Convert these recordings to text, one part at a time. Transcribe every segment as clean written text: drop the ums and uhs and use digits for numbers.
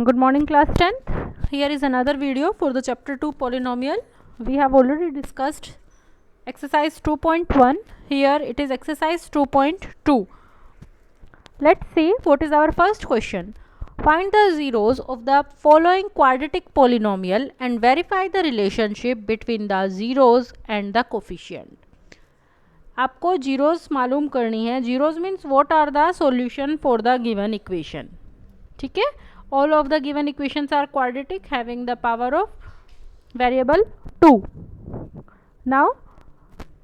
Good morning class 10th. Here is another video for the chapter 2 polynomial. We have already discussed exercise 2.1. Here it is exercise 2.2. Let's see what is our first question. Find the zeros of the following quadratic polynomial and verify the relationship between the zeros and the coefficient. आपको zeros मालूम करनी है. Zeros means what are the solution for the given equation. ठीक है, all of the given equations are quadratic having the power of variable 2. Now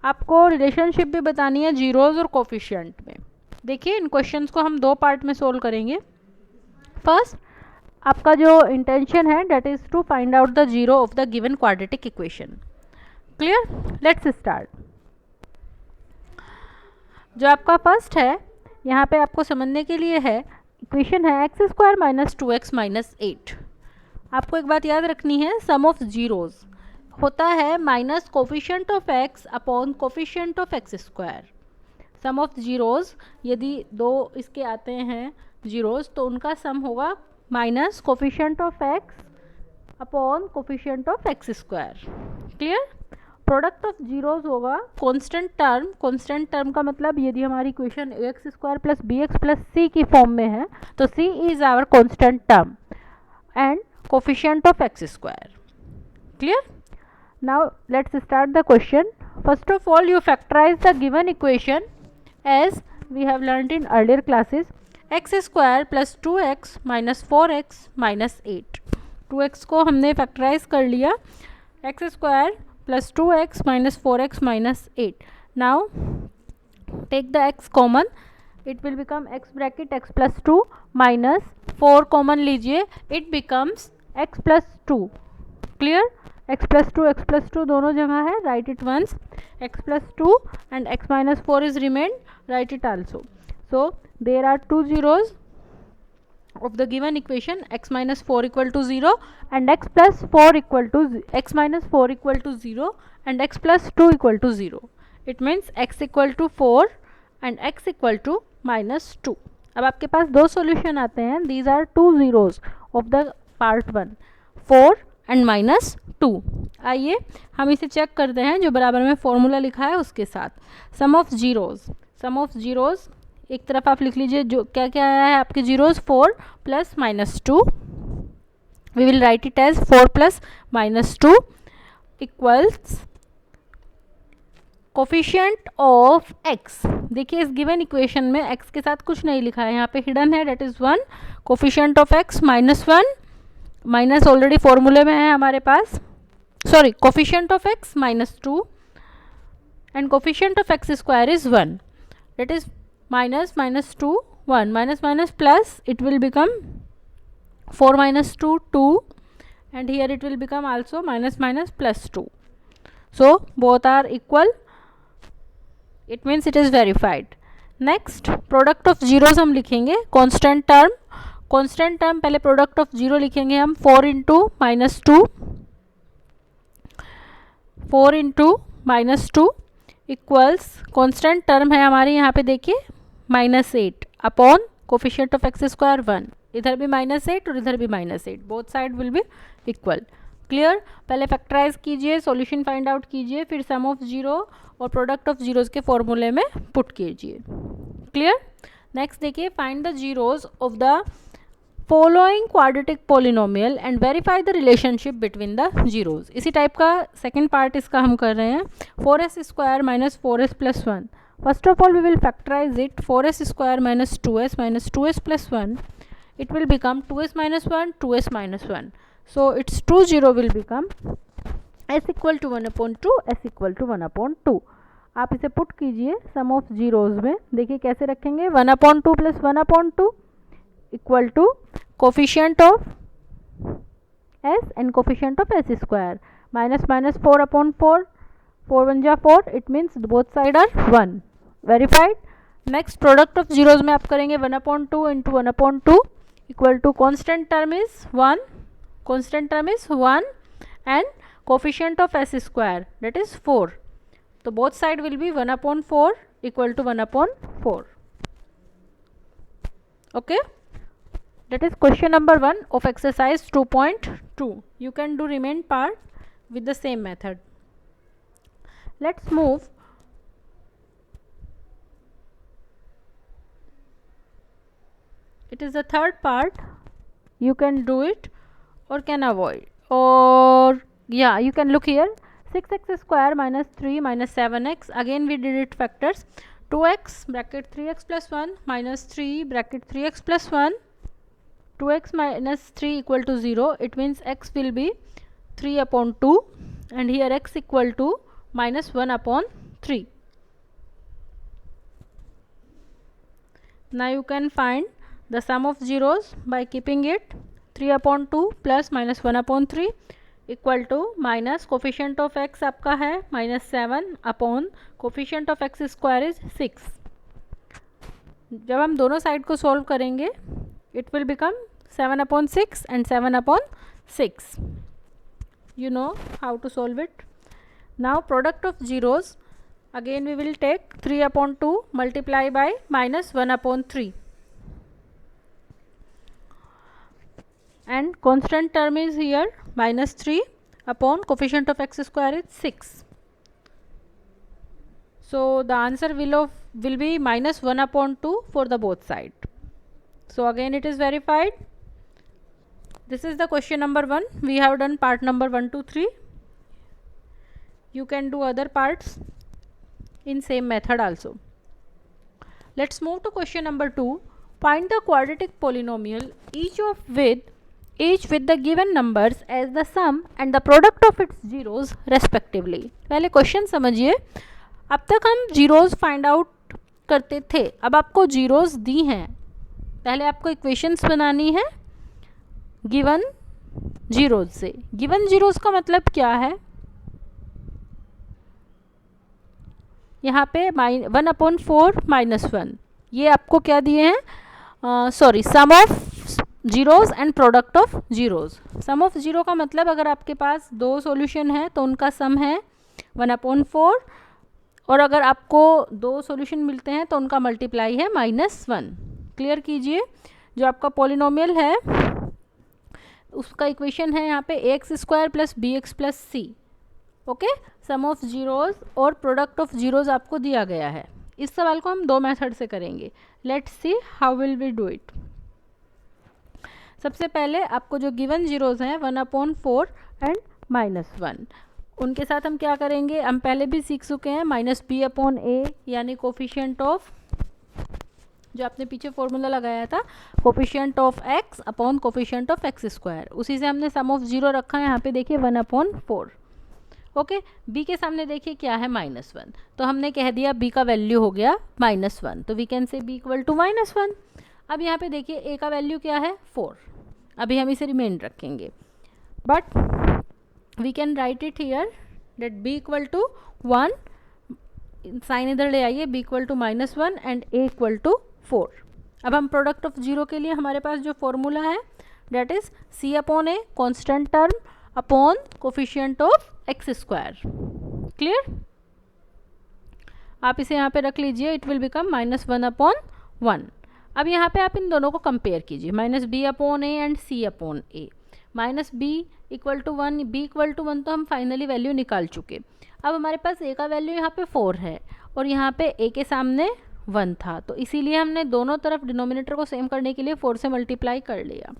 आपको relationship भी बतानी है जीरोस और कोफिशिएंट में. देखिए, इन क्वेश्चंस को हम दो पार्ट में सोल्व करेंगे. फर्स्ट, आपका जो इंटेंशन है that is to find out the zero of the given quadratic equation. Clear? Let's start. जो आपका फर्स्ट है, यहाँ पे आपको समझने के लिए है, इक्वेशन है x square minus 2x minus 8. आपको एक बात याद रखनी है, सम ऑफ जीरोज होता है minus coefficient of x upon coefficient of x square. Sum of zeros, यदि दो इसके आते हैं जीरोज तो उनका सम होगा minus coefficient of x upon coefficient of x square. Clear? Product of zeros होगा कांस्टेंट टर्म. कांस्टेंट टर्म का मतलब यदि हमारी equation x square plus b x plus c की फॉर्म में है तो c is our constant term and coefficient of x square. Clear? Now let's start the question. First of all you factorise the given equation as we have learned in earlier classes. X square plus 2x minus 4x minus 8. 2x को हमने factorise कर लिया. X square plus 2x minus 4x minus 8. Now take the x common, it will become x bracket x plus 2 minus 4 common लीजिए, it becomes x plus 2. Clear? x plus 2 दोनों जगह है, write it once. x plus 2 and x minus 4 is remained, write it also. So there are two zeros of the given equation, x minus 4 equal to 0 and x plus 4 equal to x minus 4 equal to 0 and x plus 2 equal to 0. It means x equal to 4 and x equal to minus 2. अब आपके पास दो solution आते हैं. These are two zeros of the part 1, 4 and minus 2. आइए हम इसे check करते हैं जो बराबर में फॉर्मूला लिखा है उसके साथ. Sum of zeros. Sum of zeros एक तरफ आप लिख लीजिए जो क्या क्या आया है आपके zeros. 4 plus minus 2, we will write it as 4 plus minus 2 equals coefficient of x. देखिए इस गिवन इक्वेशन में x के साथ कुछ नहीं लिखा है, यहाँ पे हिडन है, that is 1. Coefficient of x minus 1, minus already फॉर्मूले में है हमारे पास. Sorry, coefficient of x minus 2 and coefficient of x square is 1. That is minus minus 2 1 minus minus plus, it will become 4 minus 2 2 and here it will become also minus minus plus 2. So both are equal, it means it is verified. Next, product of zeros हम लिखेंगे. constant term, constant term पहले product of zero लिखेंगे हम. 4 into minus 2, 4 into minus 2 equals constant term है हमारी यहाँ पे देखिए minus 8 upon coefficient of x square 1. इधर भी माइनस 8 और इधर भी minus 8, both side will B equal. Clear? पहले फैक्टराइज कीजिए, सॉल्यूशन फाइंड आउट कीजिए, फिर सम ऑफ जीरो और प्रोडक्ट ऑफ जीरोज के फॉर्मूले में पुट कीजिए. क्लियर? नेक्स्ट देखिए, find the zeros of the following quadratic polynomial and verify the relationship between the zeros. इसी टाइप का सेकेंड पार्ट इसका हम कर रहे हैं. 4s square minus 4s plus 1. First of all we will factorise it. 4s square minus 2s plus 1, it will become 2s minus 1 2s minus 1. So its true zero will become s equal to 1 upon 2 s equal to 1 upon 2. आप इसे put कीजिए सम of zeros में. देखिए कैसे रखेंगे. 1 upon 2 plus 1 upon 2 equal to coefficient of s and coefficient of s square minus minus 4 upon 4, 4 1 जा 4, it means both side are 1. Verified. Next, product of zeros में आप करेंगे 1 upon 2 into 1 upon 2 equal to constant term is 1, constant term is 1 and coefficient of s square that is 4. तो both side will be 1 upon 4 equal to 1 upon 4. Okay. That is question number 1 of exercise 2.2. You can do remain part with the same method. Let's move. It is the third part. You can do it or can avoid, or yeah, you can look here. 6x square minus 3 minus 7x, again we did it factors. 2x bracket 3x plus 1 minus 3 bracket 3x plus 1, 2x minus 3 equal to 0. It means x will be 3 upon 2 and here x equal to minus 1 upon 3. Now you can find the sum of zeros by keeping it 3 upon 2 plus minus 1 upon 3 equal to minus coefficient of x आपका है -7 upon coefficient of x square is 6. जब हम दोनों side को solve करेंगे it will become 7 upon 6 and 7 upon 6. You know how to solve it. Now product of zeros, again we will take 3 upon 2 multiply by minus 1 upon 3. And constant term is here minus 3 upon coefficient of x square is 6. So the answer will be minus 1 upon 2 for the both side. So again it is verified. This is the question number 1. We have done part number 1 to 3. You can do other parts in same method also. Let's move to question number 2. Find the quadratic polynomial each with the given numbers as the sum and the product of its zeros respectively. पहले question समझिए. अब तक हम zeros find out करते थे, अब आपको zeros दी हैं. पहले आपको इक्वेशंस बनानी है गिवन जीरोज से. गिवन जीरोज का मतलब क्या है, यहाँ पे 1 upon 4 minus 1, ये आपको क्या दिए हैं, sorry sum of zeros and product of zeros. Sum of zero का मतलब अगर आपके पास दो सॉल्यूशन है तो उनका सम है 1 upon 4 और अगर आपको दो सॉल्यूशन मिलते हैं तो उनका मल्टीप्लाई है -1. क्लियर कीजिए. जो आपका पॉलिनोमियल है उसका इक्वेशन है यहाँ पे ax square plus b x plus c. Okay, sum of zeros और प्रोडक्ट ऑफ जीरोज आपको दिया गया है. इस सवाल को हम दो मेथड से करेंगे. Let's see how will we do it. सबसे पहले आपको जो गिवन जीरोज हैं 1 upon 4 एंड -1, उनके साथ हम क्या करेंगे, हम पहले भी सीख चुके हैं -b upon a यानी कोफिशिएंट ऑफ, जो आपने पीछे फॉर्मूला लगाया था, coefficient of x upon coefficient of x square, उसी से हमने सम ऑफ जीरो रखा है. यहाँ पे देखिए 1 upon 4. ओके, b के सामने देखिए क्या है -1, तो हमने कह दिया b का वैल्यू हो गया -1, तो we can say b equal to -1. अब यहाँ पे देखिए a का वैल्यू क्या है 4, अभी हम इसे रिमेन रखेंगे, but we can write it here that b equal to 1, sign इधर ले आइए, b equal to -1 and a equal to 4. अब हम प्रोडक्ट ऑफ जीरो के लिए हमारे पास जो फॉर्मूला है that is c upon a constant term upon coefficient of x square. Clear, आप इसे यहाँ पे रख लीजिए. It will become -1 upon 1. अब यहाँ पे आप इन दोनों को कंपेयर कीजिए, -b upon a and c upon a. -b equal to 1, b equal to 1 तो हम फाइनली वैल्यू निकाल चुके. अब हमारे पास a का वैल्यू यहाँ पे 4 है और यहाँ पे a के सामने 1 था, तो इसीलिए हमने दोनों तरफ डिनोमिनेटर को सेम करने के लिए 4 से मल्टीप्लाई कर लिया.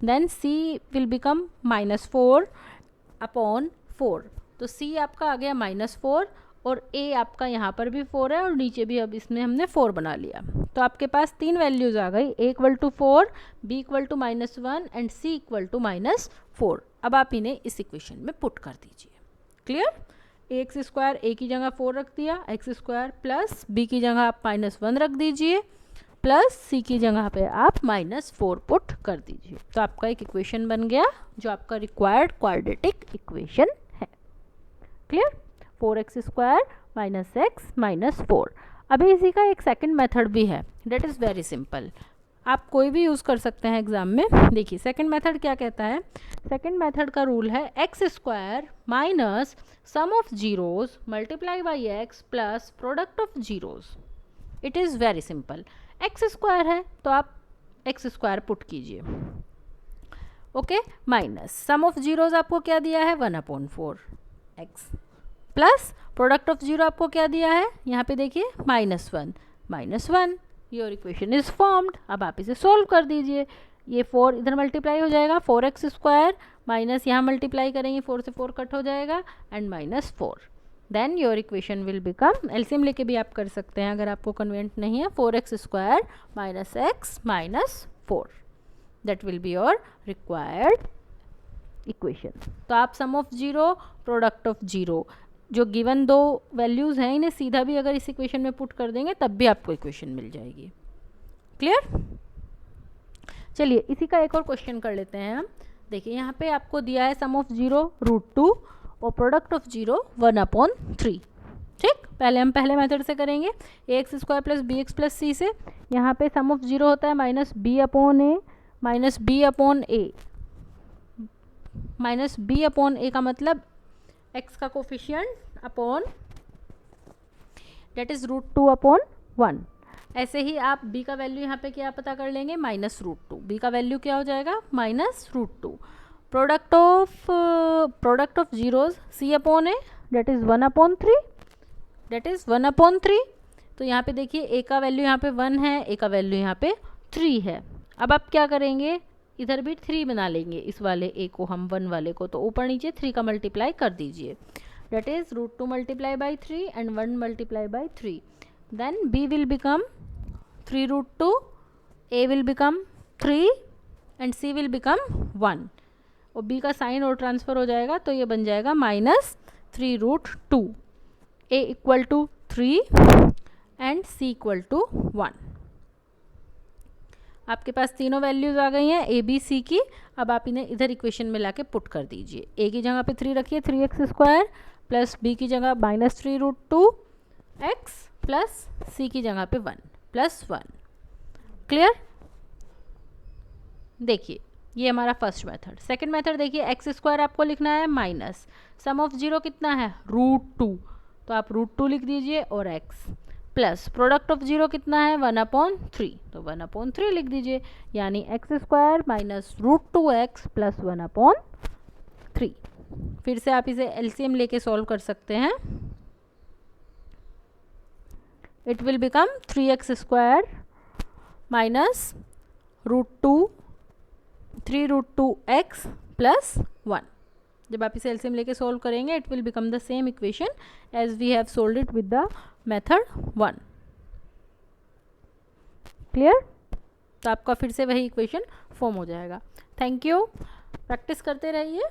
Then c will become -4 upon 4, तो c आपका आ गया -4 और a आपका यहाँ पर भी 4 है और नीचे भी अब इसमें हमने 4 बना लिया. तो आपके पास 3 वैल्यूज़ आ गई, a equal to 4, b equal to -1 and c equal to -4. अब आप इन्हें इस इक्वेशन में पुट कर दीजिए. क्लियर, एक्स स्क्वायर a की जगह 4 रख दिया, एक्स स्क्वायर प्लस b की जगह आप -1 रख दीजिए, प्लस c की जगह पे आप -4 पुट कर दीजिए. तो आपका एक इक्वेशन बन गया जो आपका रिक्वायर्ड क्वाड्रेटिक इक्वेशन है. Clear, 4x square -x -4. अभी इसी का एक सेकंड मेथड भी है, डेट इज़ वेरी सिंपल. आप कोई भी यूज़ कर सकते हैं एग्जाम में. देखिए सेकंड मेथड क्या कहता है. सेकंड मेथड का रूल है x square minus sum of zeros multiply by x plus product of zeros. It is very simple. X square है तो आप एक्स स्क्वायर पुट कीजिए, okay, minus sum of zeros आपको क्या दिया है 1/4 x, plus product of zero आपको क्या दिया है, यहाँ पे देखिए -1, योर इक्वेशन इज फॉर्म्ड। अब आप इसे सोल्व कर दीजिए, ये 4 इधर मल्टीप्लाई हो जाएगा, 4x² माइनस यहाँ मल्टीप्लाई करेंगे 4 से 4 कट हो जाएगा and -4, then your equation will become, LCM लेके भी आप कर सकते हैं अगर आपको कन्वीनियंट नहीं है, 4x² - x - 4, that will be your required equation. तो आप sum of zero, product of zero, जो गिवन दो वैल्यूज़ हैं इन्हें सीधा भी अगर इस इक्वेशन में पुट कर देंगे तब भी आपको इक्वेशन मिल जाएगी। क्लियर? चलिए इसी का एक और क्वेश्चन कर लेते हैं हम। देखिए यहाँ पे आपको दिया है सम ऑफ जीरो √2 और प्रोडक्ट ऑफ जीरो 1/3। ठीक, पहले हम पहले मेथड से करेंगे, ax² + bx + c से। यहाँ पे सम ऑफ जीरो होता है -b/a -b/a का मतलब x का कोफिशिएंट अपॉन डेट इज √2/1। ऐसे ही आप b का वैल्यू यहाँ पे क्या पता कर लेंगे, -√2, b का वैल्यू क्या हो जाएगा -√2। Product of zeros c/a that is 1/3, तो यहाँ पे देखिए a का वैल्यू यहाँ पे 1 है, a का वैल्यू यहाँ पे 3 है। अब आप क्या करेंगे, इधर भी 3 बना लेंगे, इस वाले a को हम 1 वाले को, तो ऊपर नीचे 3 का मल्टीप्लाई कर दीजिए, that is √2 × 3 and 1 × 3, then b will become 3√2, a will become 3 एंड c विल बिकम 1, और b का साइन और ट्रांसफर हो जाएगा तो ये बन जाएगा -3√2, a = 3 एंड c = 1। आपके पास तीनों वैल्यूज़ आ गई हैं a b c की। अब आप इन्हें इधर इक्वेशन में लाके पुट कर दीजिए, a की जगह पे 3 रखिए 3x² प्लस b की जगह -3√2x प्लस c की जगह पे 1 + 1। क्लियर? देखिए ये हमारा फर्स्ट मेथड। सेकंड मेथड देखिए, x² आपको लिखना है माइनस सम ऑफ जीरो कितना है √2, तो आप √2 लिख दीजिए और x plus product of zero कितना है 1/3, तो 1/3 लिख दीजिए, यानी x² - √2x + 1/3। फिर से आप इसे एलसीएम लेके सॉल्व कर सकते हैं, it will become 3x² - 3√2x + 1। जब आप इसे एलसीएम लेके सॉल्व करेंगे it will become the same equation as we have solved it with the method 1। Clear? तो आपका फिर से वही इक्वेशन फॉर्म हो जाएगा। थैंक यू, प्रैक्टिस करते रहिए।